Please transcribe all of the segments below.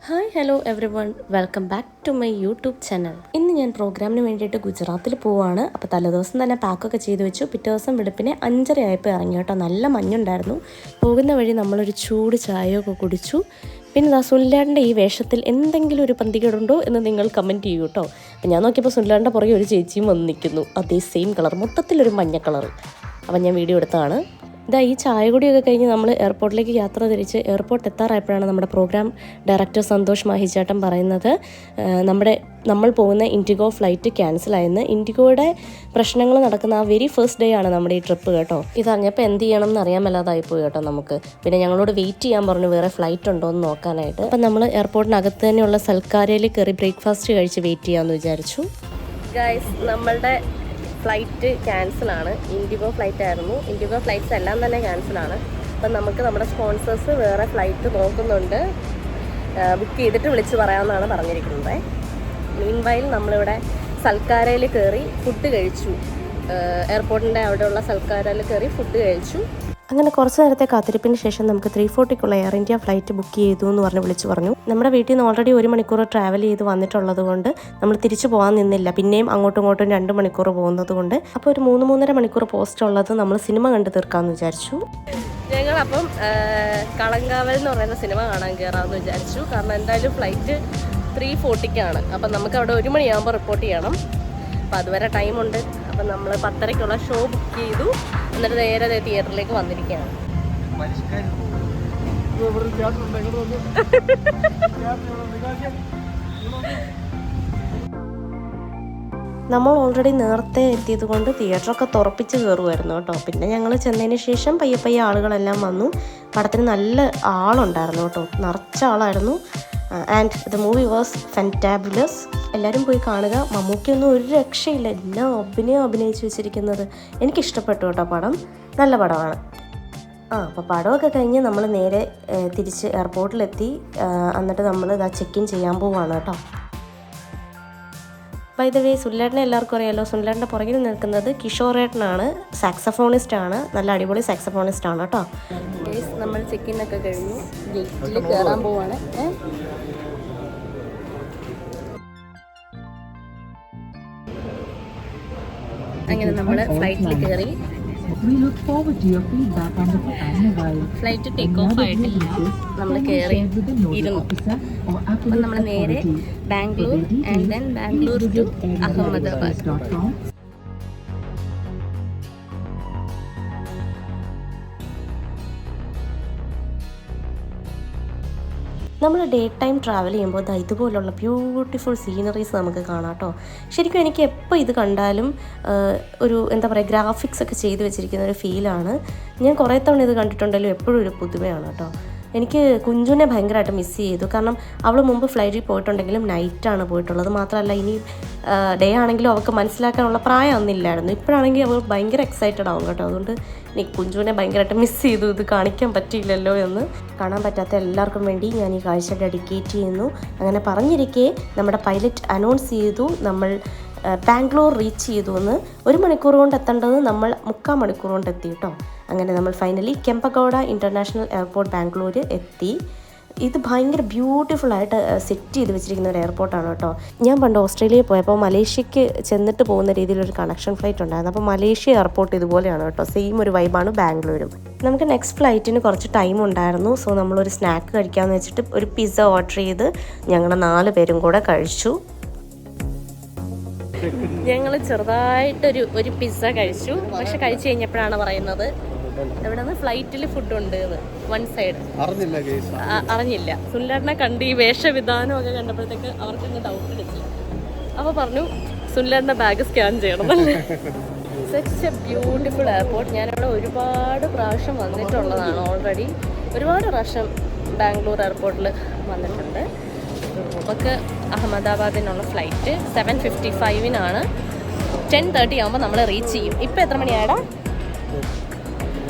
Hi hello everyone, welcome back to my YouTube channel. ഇന്ന് ഞാൻ പ്രോഗ്രാമിന് വേണ്ടിയിട്ട് ഗുജറാത്തിൽ പോവാണ്. അപ്പോൾ തലേദിവസം തന്നെ പാക്കൊക്കെ ചെയ്ത് വെച്ചു. പിറ്റേ ദിവസം വെളുപ്പിനെ 5:30 ആയപ്പോൾ ഇറങ്ങി കേട്ടോ. നല്ല മഞ്ഞുണ്ടായിരുന്നു. പോകുന്ന വഴി നമ്മളൊരു ചൂട് ചായയൊക്കെ കുടിച്ചു. പിന്നെ സുനിലേട്ടൻ്റെ ഈ വേഷത്തിൽ എന്തെങ്കിലും ഒരു പന്തികേടുണ്ടോ എന്ന് നിങ്ങൾ കമൻറ്റ് ചെയ്യൂ കേട്ടോ. അപ്പോൾ ഞാൻ നോക്കിയപ്പോൾ സുനിലേട്ടൻ്റെ പുറകെ ഒരു ചേച്ചിയും വന്ന് നിൽക്കുന്നു. അതേ സെയിം കളർ, മൊത്തത്തിലൊരു മഞ്ഞ കളർ. അപ്പം ഞാൻ വീഡിയോ എടുത്തതാണ്. ഈ ചായ കുടിയൊക്കെ കഴിഞ്ഞ് നമ്മൾ എയർപോർട്ടിലേക്ക് യാത്ര തിരിച്ച് എയർപോർട്ട് എത്താറായപ്പോഴാണ് നമ്മുടെ പ്രോഗ്രാം ഡയറക്ടർ സന്തോഷ് മാഹിച്ചേട്ടൻ പറയുന്നത് നമ്മൾ പോകുന്ന ഇൻഡിഗോ ഫ്ലൈറ്റ് ക്യാൻസലായെന്ന്. ഇൻഡിഗോയുടെ പ്രശ്നങ്ങൾ നടക്കുന്ന ആ വെരി ഫസ്റ്റ് ഡേ ആണ് നമ്മുടെ ഈ ട്രിപ്പ് കേട്ടോ. ഇതറിഞ്ഞപ്പോൾ എന്ത് ചെയ്യണം എന്ന് അറിയാൻ മേലാതായിപ്പോയി കേട്ടോ നമുക്ക്. പിന്നെ ഞങ്ങളോട് വെയിറ്റ് ചെയ്യാൻ പറഞ്ഞു വേറെ ഫ്ലൈറ്റ് ഉണ്ടോ എന്ന് നോക്കാനായിട്ട്. അപ്പം നമ്മൾ എയർപോർട്ടിനകത്ത് തന്നെയുള്ള സൽക്കാരയിൽ കയറി ബ്രേക്ക്ഫാസ്റ്റ് കഴിച്ച് വെയിറ്റ് ചെയ്യാമെന്ന് വിചാരിച്ചു. ഗൈസ്, നമ്മളുടെ ഫ്ലൈറ്റ് ക്യാൻസലാണ്. ഇൻഡിഗോ ഫ്ലൈറ്റ് ആയിരുന്നു. ഇൻഡിഗോ ഫ്ലൈറ്റ്സ് എല്ലാം തന്നെ ക്യാൻസലാണ്. അപ്പം നമുക്ക് നമ്മുടെ സ്പോൺസേഴ്സ് വേറെ ഫ്ലൈറ്റ് നോക്കുന്നുണ്ട്. ബുക്ക് ചെയ്തിട്ട് വിളിച്ച് പറയാമെന്നാണ് പറഞ്ഞിരിക്കുന്നത്. മീൻവൈൽ നമ്മളിവിടെ സൽക്കാരയിൽ കയറി ഫുഡ് കഴിച്ചു. എയർപോർട്ടിൻ്റെ അവിടെയുള്ള സൽക്കാരയിൽ കയറി ഫുഡ് കഴിച്ചു. അങ്ങനെ കുറച്ച് നേരത്തെ കാത്തിരിപ്പിന് ശേഷം നമുക്ക് 3:40 എയർ ഇന്ത്യ ഫ്ലൈറ്റ് ബുക്ക് ചെയ്തു എന്ന് വിളിച്ചു പറഞ്ഞു. നമ്മുടെ വീട്ടിൽ നിന്ന് ഓൾറെഡി 1 മണിക്കൂർ ട്രാവൽ ചെയ്ത് വന്നിട്ടുള്ളത് കൊണ്ട് നമ്മൾ തിരിച്ചു പോകാൻ നിന്നില്ല. പിന്നെയും അങ്ങോട്ടും ഇങ്ങോട്ടും 2 മണിക്കൂർ പോകുന്നത് കൊണ്ട് അപ്പോൾ ഒരു 3-3.5 മണിക്കൂർ പോസ്റ്റ് ഉള്ളത് നമ്മൾ സിനിമ കണ്ട് തീർക്കാമെന്ന് വിചാരിച്ചു. ഞങ്ങളപ്പം കളങ്കാവൽ എന്ന് പറയുന്ന സിനിമ കാണാൻ കയറാമെന്ന് വിചാരിച്ചു. കാരണം എന്തായാലും ഫ്ലൈറ്റ് 3:40 അപ്പം നമുക്ക് അവിടെ 1 മണിയാകുമ്പോൾ റിപ്പോർട്ട് ചെയ്യണം. അപ്പോൾ അതുവരെ ടൈമുണ്ട്. അപ്പം നമ്മൾ 10:30 ഷോ ബുക്ക് ചെയ്തു. എന്നിട്ട് നേരെ തിയേറ്ററിലേക്ക് വന്നിരിക്കുകയാണ്. നമ്മൾ ഓൾറെഡി നേരത്തെ എത്തിയത് കൊണ്ട് തിയേറ്ററൊക്കെ തുറപ്പിച്ച് കയറുമായിരുന്നു കേട്ടോ. പിന്നെ ഞങ്ങൾ ചെന്നതിന് ശേഷം പയ്യെ ആളുകളെല്ലാം വന്നു. പടത്തിന് നല്ല ആളുണ്ടായിരുന്നു കേട്ടോ, നിറച്ച ആളായിരുന്നു. And the movie was fantabulous. എല്ലാവരും പോയി കാണുക. മമ്മൂക്കിയൊന്നും ഒരു രക്ഷയില്ല, എല്ലാം അഭിനയിച്ച് വെച്ചിരിക്കുന്നത്. എനിക്കിഷ്ടപ്പെട്ടു കേട്ടോ പടം, നല്ല പടമാണ്. അപ്പോൾ പടമൊക്കെ കഴിഞ്ഞ് നമ്മൾ നേരെ തിരിച്ച് എയർപോർട്ടിലെത്തി. എന്നിട്ട് നമ്മൾ ചെക്ക് ഇൻ ചെയ്യാൻ പോവുകയാണ് കേട്ടോ. ബൈ ദ വേ, സുനിലേട്ടനെ എല്ലാവർക്കും അറിയാമല്ലോ. സുനിലേട്ടൻ്റെ പുറകിൽ നിൽക്കുന്നത് കിഷോറേട്ടനാണ്, സാക്സഫോണിസ്റ്റാണ്. നല്ല അടിപൊളി സാക്സഫോണിസ്റ്റാണ് കേട്ടോ. നമ്മൾ ചെക്ക് ഇൻ ഒക്കെ കഴിഞ്ഞു, ഗേറ്റിൽ കയറാൻ പോവാണ്. അങ്ങനെ നമ്മൾ ഫ്ലൈറ്റിൽ കയറി. ഫ്ലൈറ്റ് ടേക്ക് ഓഫ് ആയിട്ടില്ല, നമ്മൾ കയറി ഇരുന്നു. അപ്പം നമ്മൾ നേരെ Bangalore and then Bangalore to Ahmedabad. നമ്മൾ ഡേ ടൈം ട്രാവൽ ചെയ്യുമ്പോൾ ഇതുപോലുള്ള ബ്യൂട്ടിഫുൾ സീനറീസ് നമുക്ക് കാണാം കേട്ടോ. ശരിക്കും എനിക്ക് എപ്പോൾ ഇത് കണ്ടാലും ഒരു ഗ്രാഫിക്സ് ഒക്കെ ചെയ്ത് വെച്ചിരിക്കുന്ന ഒരു ഫീലാണ്. ഞാൻ കുറേ തവണ ഇത് കണ്ടിട്ടുണ്ടെങ്കിലും എപ്പോഴും ഒരു പുതുമയാണ് കേട്ടോ. എനിക്ക് കുഞ്ചുവിനെ ഭയങ്കരമായിട്ട് മിസ് ചെയ്തു. കാരണം അവൾ മുമ്പ് ഫ്ലൈറ്റിൽ പോയിട്ടുണ്ടെങ്കിലും നൈറ്റാണ് പോയിട്ടുള്ളത്. മാത്രമല്ല ഇനി ഡേ ആണെങ്കിലും അവൾക്ക് മനസ്സിലാക്കാനുള്ള പ്രായമൊന്നുമില്ലായിരുന്നു. ഇപ്പോഴാണെങ്കിൽ അവൾ ഭയങ്കര എക്സൈറ്റഡ് ആവും കേട്ടോ. അതുകൊണ്ട് കുഞ്ചുവിനെ ഭയങ്കരമായിട്ട് മിസ് ചെയ്തു. ഇത് കാണിക്കാൻ പറ്റിയില്ലല്ലോ എന്ന്. കാണാൻ പറ്റാത്ത എല്ലാവർക്കും വേണ്ടി ഞാൻ ഈ കാഴ്ച ഡെഡിക്കേറ്റ് ചെയ്യുന്നു. അങ്ങനെ പറഞ്ഞിരിക്കെ നമ്മുടെ പൈലറ്റ് അനൗൺസ് ചെയ്തു നമ്മൾ ബാംഗ്ലൂർ റീച്ച് ചെയ്തു എന്ന്. 1 മണിക്കൂർ കൊണ്ട് എത്തേണ്ടത് നമ്മൾ 3/4 മണിക്കൂർ കൊണ്ട് എത്തി കേട്ടോ. അങ്ങനെ നമ്മൾ finally Kempegowda international airport Bangalore എത്തി. ഇത് ഭയങ്കര ബ്യൂട്ടിഫുള്ളായിട്ട് സെറ്റ് ചെയ്ത് വെച്ചിരിക്കുന്ന ഒരു എയർപോർട്ടാണ് കേട്ടോ. ഞാൻ പണ്ട് ഓസ്ട്രേലിയയിൽ പോയപ്പോൾ മലേഷ്യക്ക് ചെന്നിട്ട് പോകുന്ന രീതിയിലൊരു കണക്ഷൻ ഫ്ലൈറ്റ് ഉണ്ടായിരുന്നു. അപ്പോൾ മലേഷ്യ എയർപോർട്ട് ഇതുപോലെയാണ് കേട്ടോ. സെയിം ഒരു വൈബാണ് ബാംഗ്ലൂരും. നമുക്ക് നെക്സ്റ്റ് ഫ്ലൈറ്റിന് കുറച്ച് ടൈം ഉണ്ടായിരുന്നു. സോ നമ്മളൊരു സ്നാക്ക് കഴിക്കാമെന്ന് വെച്ചിട്ട് ഒരു പിസ്സ ഓർഡർ ചെയ്ത് ഞങ്ങൾ 4 പേരും കൂടെ കഴിച്ചു. ഞങ്ങൾ ചെറുതായിട്ടൊരു പിസ്സ കഴിച്ചു. പക്ഷെ കഴിച്ചു കഴിഞ്ഞപ്പോഴാണ് പറയുന്നത് എവിടെ നിന്ന് ഫ്ലൈറ്റിൽ ഫുഡ് ഉണ്ട് എന്ന്. 1 സൈഡ് അറിഞ്ഞില്ല. സുനിലേട്ടനെ കണ്ട് ഈ വേഷവിധാനമൊക്കെ കണ്ടപ്പോഴത്തേക്ക് അവർക്കങ്ങ് ഡൗട്ട് അടിച്ചു. അപ്പോൾ പറഞ്ഞു സുനിലേട്ടൻ്റെ ബാഗ് സ്കാൻ ചെയ്യണമെന്നല്ലേ. Such a beautiful airport. ഞാനിവിടെ ഒരുപാട് പ്രാവശ്യം വന്നിട്ടുള്ളതാണ്. ഓൾറെഡി ഒരുപാട് പ്രാവശ്യം ബാംഗ്ലൂർ എയർപോർട്ടിൽ വന്നിട്ടുണ്ട്. നമുക്ക് അഹമ്മദാബാദിനുള്ള ഫ്ലൈറ്റ് 7:55 10:30 ആകുമ്പോൾ നമ്മൾ റീച്ച് ചെയ്യും. ഇപ്പം എത്ര മണിയാടാ?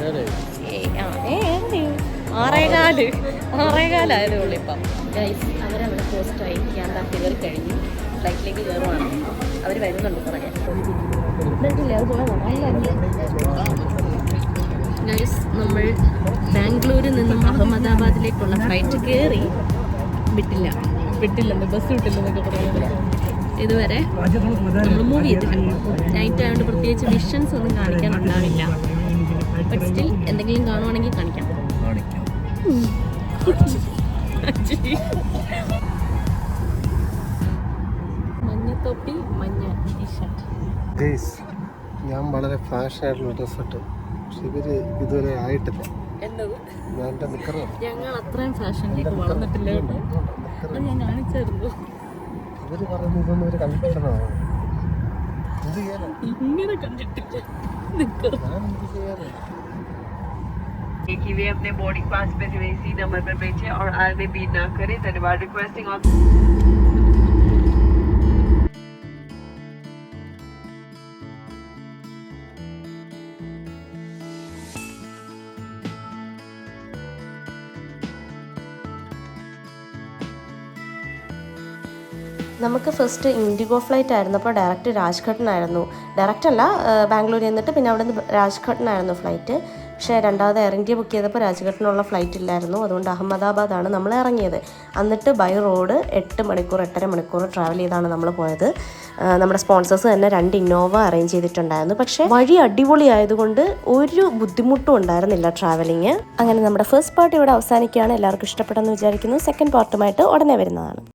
6:15 ആയതേ ഉള്ളൂ ഇപ്പം. ഗൈസ്, അവരവിടെ പോസ്റ്റായി. ഞാൻ കയറി കഴിഞ്ഞു, ഫ്ലൈറ്റിലേക്ക് കയറുവാണ്. അവർ വരുന്നുണ്ട് പറയാൻ. ഗൈസ്, നമ്മൾ ബാംഗ്ലൂരിൽ നിന്നും അഹമ്മദാബാദിലേക്കുള്ള ഫ്ലൈറ്റ് കയറി. വിട്ടില്ലെന്ന് ബസ് വിട്ടില്ലെന്നൊക്കെ പറയുന്നത്. ഇതുവരെ നമ്മൾ മൂവ് ചെയ്തില്ല. നൈറ്റ് ആയതുകൊണ്ട് പ്രത്യേകിച്ച് വിഷൻസ് ഒന്നും കാണിക്കാനുണ്ടാവില്ല. ബട്ട് സ്റ്റിൽ എന്തെങ്കിലും കാണുവാണെങ്കിൽ കാണിക്കാം. മഞ്ഞത്തൊപ്പി, മഞ്ഞ ടീഷർട്ട്. ഞാൻ വളരെ ഫാഷനായിട്ടുള്ള ഡ്രസ് ഇട്ടു, പക്ഷെ ഇവര് ഇതുവരെ ആയിട്ടില്ല. ഞങ്ങൾ അത്രയും ഫാഷനിലേക്ക് വളർന്നിട്ടില്ല. അത് ഞാൻ കാണിച്ചായിരുന്നു. ഇവര് പറയുന്നത് ഇതൊന്നും ഇവര് കണ്ടിട്ടില്ലെന്നാണ്. ഇങ്ങനെ കണ്ടിട്ടില്ല. कि वे अपने बोर्डिंग पास पे जो इसी नंबर पर भेजें और आल में बीट ना करें. धन्यवाद. रिक्वेस्टिंग ऑफ നമുക്ക് ഫസ്റ്റ് ഇൻഡിഗോ ഫ്ലൈറ്റ് ആയിരുന്നു. അപ്പോൾ ഡയറക്റ്റ് രാജ്ഘട്ടിനായിരുന്നു. ഡയറക്റ്റ് അല്ല, ബാംഗ്ലൂരിൽ നിന്നിട്ട് പിന്നെ അവിടെ നിന്ന് രാജ്ഘട്ടിനായിരുന്നു ഫ്ലൈറ്റ്. പക്ഷേ രണ്ടാമത് എയർ ഇന്ത്യ ബുക്ക് ചെയ്തപ്പോൾ രാജ്ഘട്ടിനുള്ള ഫ്ലൈറ്റ് ഇല്ലായിരുന്നു. അതുകൊണ്ട് അഹമ്മദാബാദാണ് നമ്മൾ ഇറങ്ങിയത്. എന്നിട്ട് ബൈ റോഡ് 8 മണിക്കൂർ 8.5 മണിക്കൂർ ട്രാവൽ ചെയ്താണ് നമ്മൾ പോയത്. നമ്മുടെ സ്പോൺസേഴ്സ് തന്നെ 2 ഇന്നോവ അറേഞ്ച് ചെയ്തിട്ടുണ്ടായിരുന്നു. പക്ഷേ വഴി അടിപൊളി ആയതുകൊണ്ട് ഒരു ബുദ്ധിമുട്ടും ഉണ്ടായിരുന്നില്ല ട്രാവലിങ്. അങ്ങനെ നമ്മുടെ ഫസ്റ്റ് പാർട്ട് ഇവിടെ അവസാനിക്കുകയാണ്. എല്ലാവർക്കും ഇഷ്ടപ്പെട്ടെന്ന് വിചാരിക്കുന്നു. സെക്കൻഡ് പാർട്ടുമായിട്ട് ഉടനെ വരുന്നതാണ്.